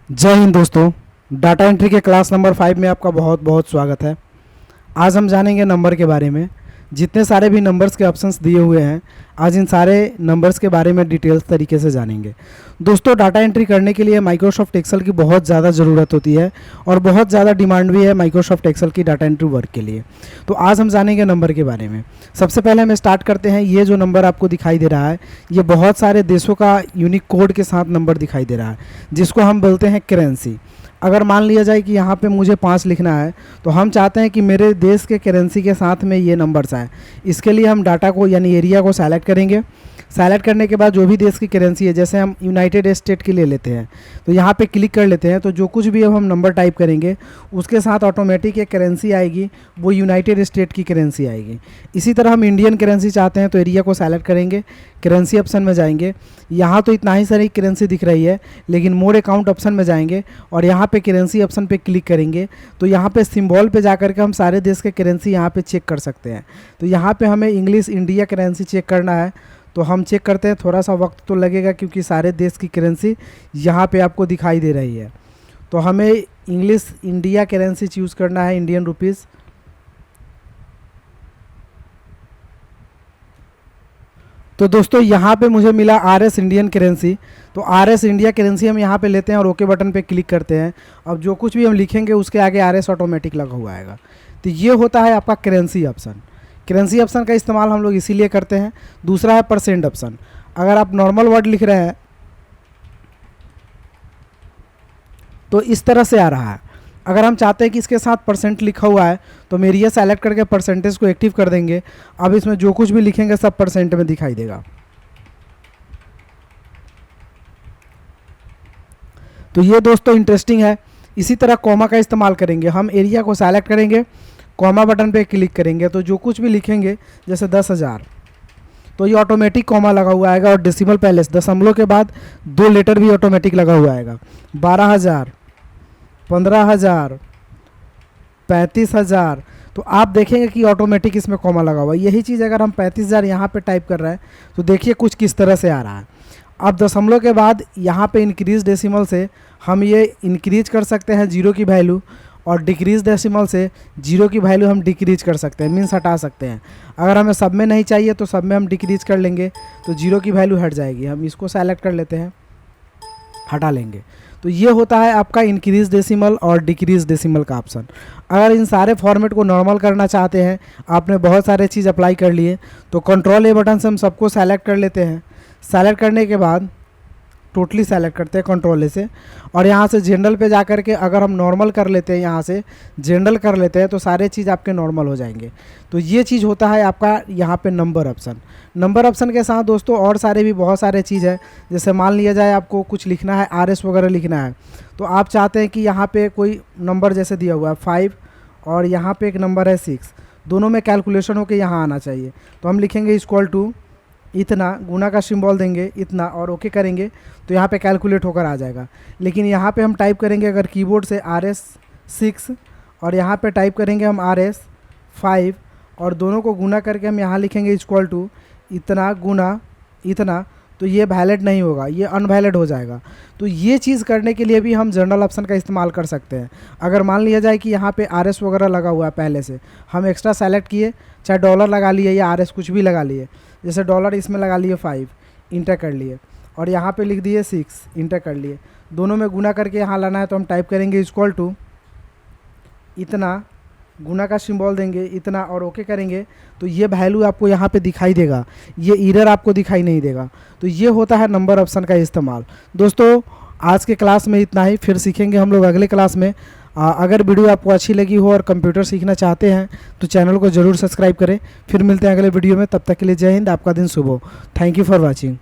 जय हिंद दोस्तों। Data entry के क्लास नंबर 5 में आपका बहुत बहुत स्वागत है। आज हम जानेंगे नंबर के बारे में। जितने सारे भी नंबर्स के ऑप्शंस दिए हुए हैं, आज इन सारे नंबर्स के बारे में डिटेल्स तरीके से जानेंगे। दोस्तों, डाटा एंट्री करने के लिए माइक्रोसॉफ्ट एक्सेल की बहुत ज़्यादा ज़रूरत होती है और बहुत ज़्यादा डिमांड भी है माइक्रोसॉफ्ट एक्सेल की डाटा एंट्री वर्क के लिए। तो आज हम जानेंगे नंबर के बारे में। सबसे पहले हम स्टार्ट करते हैं। ये जो नंबर आपको दिखाई दे रहा है, ये बहुत सारे देशों का यूनिक कोड के साथ नंबर दिखाई दे रहा है, जिसको हम बोलते हैं करेंसी। अगर मान लिया जाए कि यहाँ पे मुझे 5 लिखना है, तो हम चाहते हैं कि मेरे देश के करेंसी के साथ में ये नंबर्स आए। इसके लिए हम डाटा को यानी एरिया को सेलेक्ट करेंगे। सेलेक्ट करने के बाद जो भी देश की करेंसी है, जैसे हम यूनाइटेड स्टेट की ले लेते हैं, तो यहाँ पे क्लिक कर लेते हैं। तो जो कुछ भी अब हम नंबर टाइप करेंगे उसके साथ ऑटोमेटिक एक करेंसी आएगी, वो यूनाइटेड स्टेट की करेंसी आएगी। इसी तरह हम इंडियन करेंसी चाहते हैं, तो एरिया को सेलेक्ट करेंगे, करेंसी ऑप्शन में जाएंगे। यहाँ तो इतना ही सारी करेंसी दिख रही है, लेकिन मोड अकाउंट ऑप्शन में जाएंगे और यहाँ पे करेंसी ऑप्शन पे क्लिक करेंगे। तो यहाँ पे सिंबल पे जाकर के हम सारे देश के करेंसी यहाँ पे चेक कर सकते हैं। तो यहाँ पे हमें इंग्लिश इंडिया करेंसी चेक करना है, तो हम चेक करते हैं। थोड़ा सा वक्त तो लगेगा क्योंकि सारे देश की करेंसी यहाँ पे आपको दिखाई दे रही है। तो हमें इंग्लिश इंडिया करेंसी चूज़ करना है, इंडियन रुपीज़। तो दोस्तों, यहाँ पे मुझे मिला आरएस इंडियन करेंसी। तो आरएस इंडिया करेंसी हम यहाँ पे लेते हैं और ओके बटन पे क्लिक करते हैं। अब जो कुछ भी हम लिखेंगे उसके आगे आरएस ऑटोमेटिक लगा हुआ आएगा। तो ये होता है आपका करेंसी ऑप्शन। करेंसी ऑप्शन का इस्तेमाल हम लोग इसीलिए करते हैं। दूसरा है परसेंट ऑप्शन। अगर आप नॉर्मल वर्ड लिख रहे हैं तो इस तरह से आ रहा है। अगर हम चाहते हैं कि इसके साथ परसेंट लिखा हुआ है, तो मेरी ये सेलेक्ट करके परसेंटेज को एक्टिव कर देंगे। अब इसमें जो कुछ भी लिखेंगे सब परसेंट में दिखाई देगा। तो ये दोस्तों इंटरेस्टिंग है। इसी तरह कॉमा का इस्तेमाल करेंगे। हम एरिया को सेलेक्ट करेंगे, कॉमा बटन पे क्लिक करेंगे, तो जो कुछ भी लिखेंगे जैसे 10,000, तो ये ऑटोमेटिक कॉमा लगा हुआ आएगा और डेसिमल पैलेस दशमलव के बाद 2 लेटर भी ऑटोमेटिक लगा हुआ आएगा। 12,000, 15,000, 35,000, तो आप देखेंगे कि ऑटोमेटिक इसमें कॉमा लगा हुआ है। यही चीज़ अगर हम 35,000 यहाँ पे टाइप कर रहे हैं, तो देखिए कुछ किस तरह से आ रहा है। अब दशमलव के बाद यहाँ पे इंक्रीज डेसिमल से हम ये इंक्रीज कर सकते हैं जीरो की वैल्यू, और डिक्रीज डेसिमल से जीरो की वैल्यू हम डिक्रीज कर सकते हैं, मीन्स हटा सकते हैं। अगर हमें सब में नहीं चाहिए तो सब में हम डिक्रीज कर लेंगे, तो जीरो की वैल्यू हट जाएगी। हम इसको सेलेक्ट कर लेते हैं, हटा लेंगे। तो ये होता है आपका इंक्रीज डेसिमल और डिक्रीज डेसिमल का ऑप्शन। अगर इन सारे फॉर्मेट को नॉर्मल करना चाहते हैं, आपने बहुत सारे चीज़ अप्लाई कर लिए, तो कंट्रोल ए बटन से हम सबको सेलेक्ट कर लेते हैं। सेलेक्ट करने के बाद टोटली सेलेक्ट करते हैं कंट्रोल ए से, और यहाँ से जनरल पे जा कर के अगर हम नॉर्मल कर लेते हैं, यहाँ से जनरल कर लेते हैं, तो सारे चीज़ आपके नॉर्मल हो जाएंगे। तो ये चीज़ होता है आपका यहाँ पे नंबर ऑप्शन। नंबर ऑप्शन के साथ दोस्तों और सारे भी बहुत सारे चीज़ है। जैसे मान लिया जाए आपको कुछ लिखना है, आरएस वगैरह लिखना है, तो आप चाहते हैं कि यहाँ पे कोई नंबर जैसे दिया हुआ है 5 और यहाँ पे एक नंबर है 6, दोनों में कैलकुलेशन होकर यहाँ आना चाहिए। तो हम लिखेंगे इक्वल टू इतना, गुना का सिंबल देंगे इतना और ओके करेंगे, तो यहाँ पे कैलकुलेट होकर आ जाएगा। लेकिन यहाँ पे हम टाइप करेंगे अगर कीबोर्ड से RS6 और यहाँ पे टाइप करेंगे हम RS5 और दोनों को गुना करके हम यहाँ लिखेंगे इक्वल टू इतना गुना इतना, तो ये वैलिड नहीं होगा, ये अनवैलिड हो जाएगा। तो ये चीज़ करने के लिए भी हम जनरल ऑप्शन का इस्तेमाल कर सकते हैं। अगर मान लिया जाए कि यहाँ पे RS वगैरह लगा हुआ है पहले से, हम एक्स्ट्रा सेलेक्ट किए, चाहे डॉलर लगा लिए या RS कुछ भी लगा लिए, जैसे डॉलर इसमें लगा लिए 5, इंटर कर लिए, और यहाँ पे लिख दिए 6, इंटर कर लिए। दोनों में गुना करके यहाँ लाना है, तो हम टाइप करेंगे इक्वल टू इतना, गुना का सिंबल देंगे इतना और ओके करेंगे, तो ये वैल्यू आपको यहाँ पे दिखाई देगा, ये एरर आपको दिखाई नहीं देगा। तो ये होता है नंबर ऑप्शन का इस्तेमाल। दोस्तों, आज के क्लास में इतना ही, फिर सीखेंगे हम लोग अगले क्लास में। अगर वीडियो आपको अच्छी लगी हो और कंप्यूटर सीखना चाहते हैं तो चैनल को ज़रूर सब्सक्राइब करें। फिर मिलते हैं अगले वीडियो में, तब तक के लिए जय हिंद, आपका दिन शुभ हो। Thank you for watching.